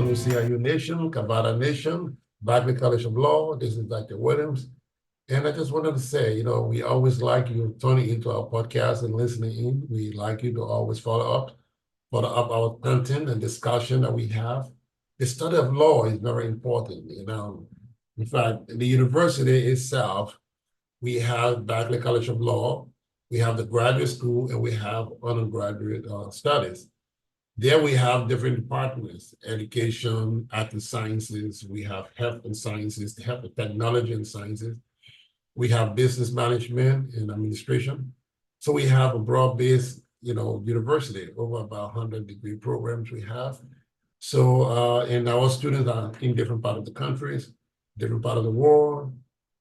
afternoon, CIU Nation, Cavalla Nation, Berkeley College of Law. This is Dr. Williams. And I just wanted to say, we always like you tuning into our podcast and listening in. We like you to always follow up our content and discussion that we have. The study of law is very important. In fact, the university itself, we have Berkeley College of Law, we have the graduate school, and we have undergraduate studies. There we have different departments: education, art and sciences, we have health and sciences, health and technology and sciences. We have business management and administration. So we have a broad-based, university, over about 100 degree programs we have. So, and our students are in different parts of the countries, different part of the world.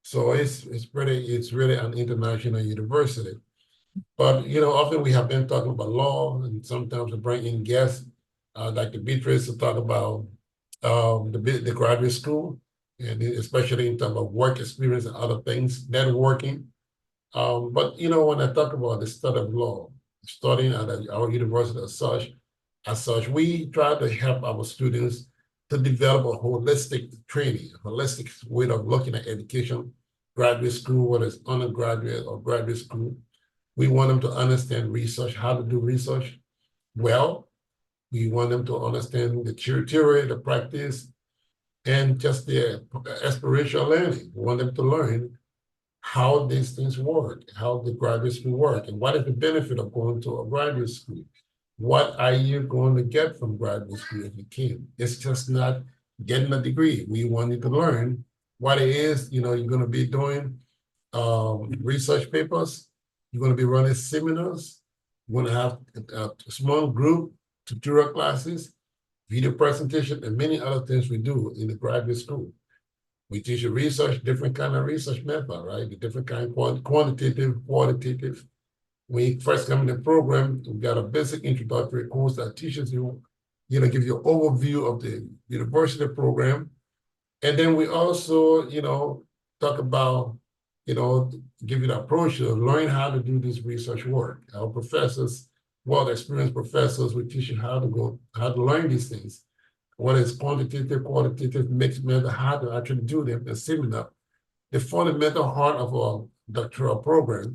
So it's really an international university. But, often we have been talking about law, and sometimes we bring in guests, like the Beatrice, to talk about the graduate school, and especially in terms of work experience and other things, networking. But, when I talk about the study of law, studying at our university as such, we try to help our students to develop a holistic training, a holistic way of looking at education, graduate school, whether it's undergraduate or graduate school. We want them to understand research, how to do research well. We want them to understand the theory, the practice, and just the experiential learning. We want them to learn how these things work, how the graduate school work, and what is the benefit of going to a graduate school. What are you going to get from graduate school if you can? It's just not getting a degree. We want you to learn what it is, you're going to be doing research papers. You're going to be running seminars. You're going to have a small group, tutorial classes, video presentation, and many other things we do in the graduate school. We teach you research, different kind of research method, right? The different kind of quantitative, qualitative. When you first come in the program, we got a basic introductory course that teaches you, give you an overview of the university program. And then we also, talk about, give you the approach to learn how to do this research work. Our professors, well-experienced professors, will teach you how to learn these things. What is quantitative, qualitative, mixed method, how to actually do them, and similar. The fundamental heart of our doctoral program.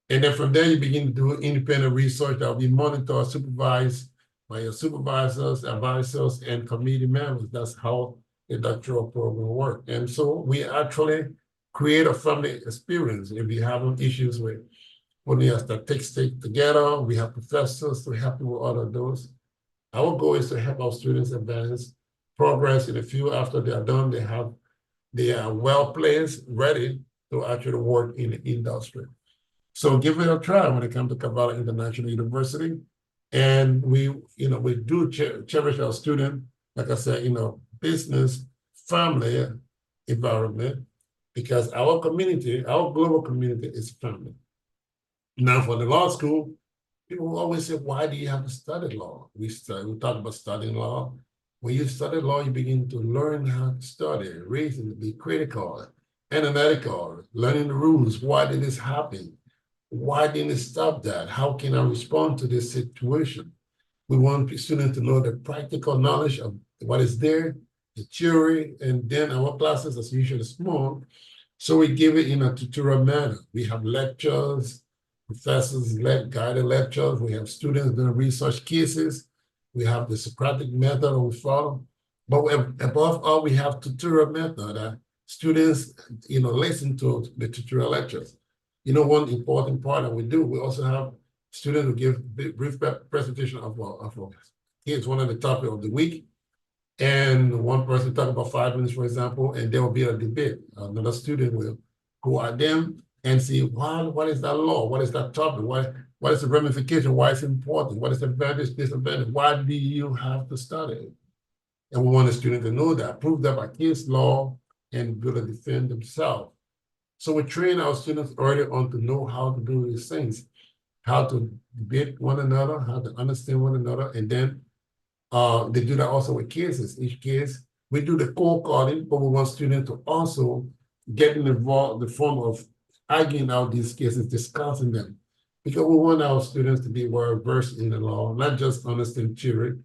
And then from there, you begin to do independent research that will be monitored, supervised by your supervisors, advisors, and committee members. That's how the doctoral program works. And so we actually create a family experience. If you have issues with putting your statistics together, we have professors to help you with all of those. Our goal is to help our students advance, progress in the field. After they are done, they are well placed, ready to actually work in the industry. So give it a try when it comes to Cavalla International University. And we do cherish our student, like I said, business, family environment, because our community, our global community is family. Now for the law school, people always say, why do you have to study law? We talk about studying law. When you study law, you begin to learn how to study, reason, be critical, analytical, learning the rules. Why did this happen? Why didn't it stop that? How can I respond to this situation? We want students to know the practical knowledge of what is there, the theory, and then our classes, as usual, small. So we give it in a tutorial manner. We have lectures, professors guided lectures. We have students doing research cases. We have the Socratic method we follow. But above all, we have tutorial method that students, listen to the tutorial lectures. One important part that we do, we also have students who give brief presentation of kids, one of the topic of the week. And one person talk about 5 minutes, for example, and there will be a debate. Another student will go at them and see, what is that law? What is that topic? What is the ramification? Why it's important? What is the advantage, disadvantage? Why do you have to study it? And we want the student to know that, prove that by case law, and be able to defend themselves. So we train our students early on to know how to do these things, how to debate one another, how to understand one another, and then they do that also with cases. Each case, we do the cold calling, but we want students to also get involved in the form of arguing out these cases, discussing them, because we want our students to be well versed in the law, not just understand theory,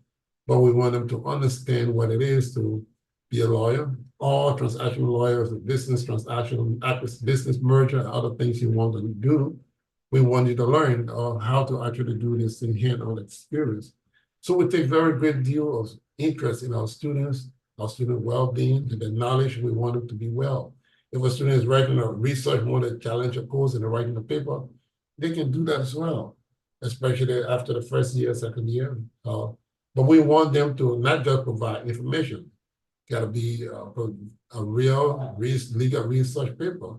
but we want them to understand what it is to be a lawyer. All transactional lawyers, business transaction, business merger, and other things you want to do. We want you to learn how to actually do this in hand-on experience. So we take very great deal of interest in our students, our student well-being, and the knowledge we want them to be well. If a student is writing a research, want to challenge a course and writing a paper, they can do that as well, especially after the first year, second year. But we want them to not just provide information, got to be a real legal research paper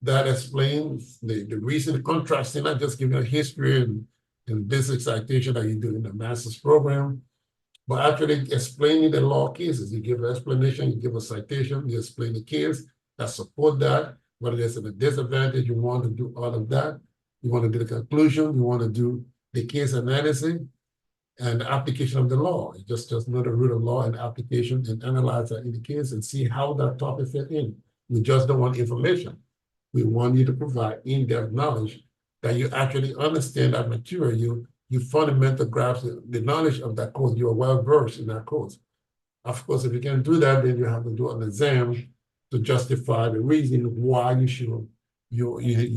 that explains the recent contracts. They're not just giving a history and basic citation that you do in the master's program, but actually explaining the law cases. You give an explanation, you give a citation, you explain the case that support that, whether there's a disadvantage, you want to do all of that. You want to do the conclusion, you want to do the case analysis and the application of the law. You just know the root of law and application and analyze that in the case and see how that topic fit in. We just don't want information. We want you to provide in-depth knowledge that you actually understand that material, you fundamental grasp the knowledge of that course. You are well versed in that course. Of course, if you can do that, then you have to do an exam to justify the reason why you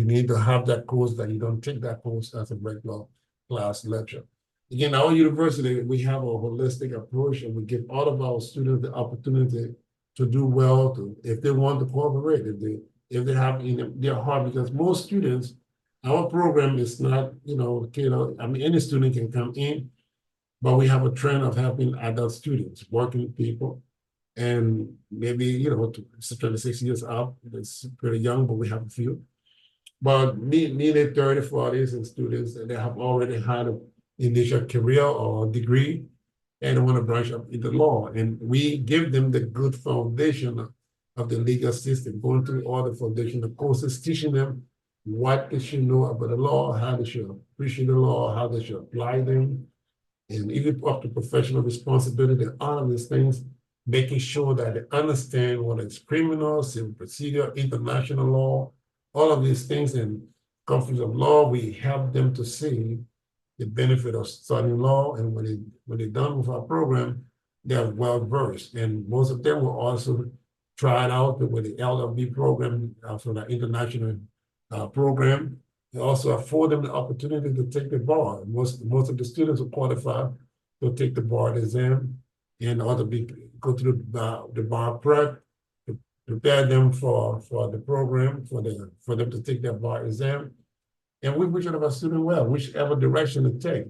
need to have that course, that you don't take that course as a regular class lecture. Again, our university, we have a holistic approach, and we give all of our students the opportunity to do well, if they want to cooperate, if they have in their heart, because most students, our program is not, I mean, any student can come in, but we have a trend of helping adult students, working people, and maybe, 26 years up, it's pretty young, but we have a few. But nearly 30, 40s and students that have already had an initial career or degree and want to branch up into law. And we give them the good foundation of the legal system, going through all the foundational courses, teaching them what they should know about the law, how they should appreciate the law, how they should apply them, and even up to professional responsibility, all of these things, making sure that they understand what is criminal, civil procedure, international law, all of these things, and conflicts of law. We help them to see the benefit of studying law, and when they're done with our program, they're well versed. And most of them will also try it out with the LLB program from the international program. They also afford them the opportunity to take the bar. Most of the students who qualify will take the bar exam in order to go through the bar prep, to prepare them for the program, for them to take their bar exam. And we wish our students well, whichever direction they take.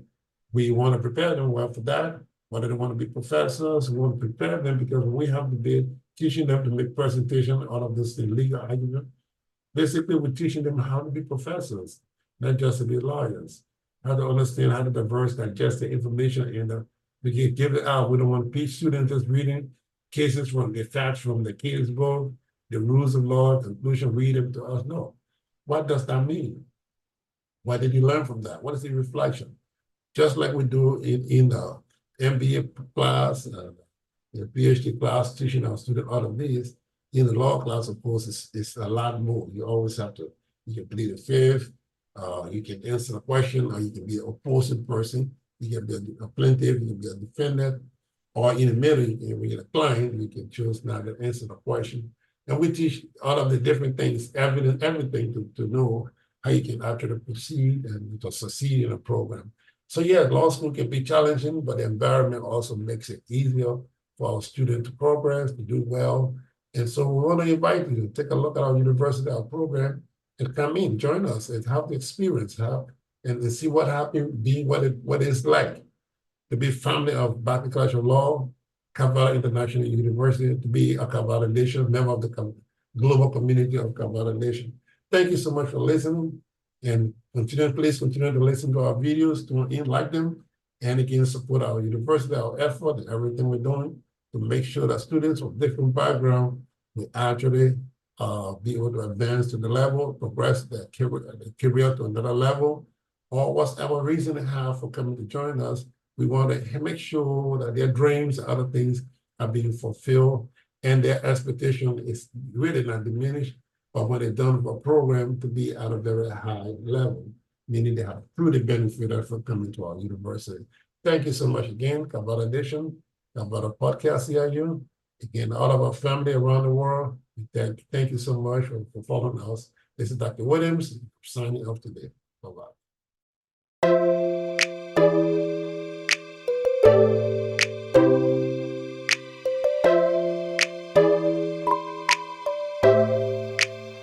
We want to prepare them well for that. Whether they want to be professors, we want to prepare them, because we have to be teaching them to make presentation out of this legal argument. Basically, we're teaching them how to be professors, not just to be lawyers, how to understand how to digest the information, and we can give it out. We don't want PhD students just reading cases from the facts from the case book, the rules of law, conclusion, read them to us. No. What does that mean? What did you learn from that? What is the reflection? Just like we do in the MBA class, the PhD class, teaching our students all of these. In the law class, of course, it's a lot more. You always have to, you can plead the fifth, you can answer the question, or you can be an opposing person, you can be a plaintiff, you can be a defendant, or in the middle, you can be a client, you can choose not to answer the question. And we teach all of the different things, everything to know how you can actually proceed and to succeed in a program. So yeah, law school can be challenging, but the environment also makes it easier for our students to progress, to do well. And so we want to invite you to take a look at our university, our program, and come in, join us, and have the experience, and see what happened, what it's like to be family of Bachelor of Law, Cavalla International University, to be a Cavalla Nation, member of the global community of Cavalla Nation. Thank you so much for listening, and please continue to listen to our videos, tune in, like them, and again, support our university, our effort, and everything we're doing to make sure that students with different backgrounds will actually be able to advance to the level, progress their career to another level, or whatever reason they have for coming to join us. We want to make sure that their dreams and other things are being fulfilled, and their expectation is really not diminished, but when they're done with a program, to be at a very high level, meaning they have truly benefited from coming to our university. Thank you so much again, Cavalla Nation, Cavalla Podcast CIU. Again, all of our family around the world, thank you so much for following us. This is Dr. Williams signing off today. Bye-bye.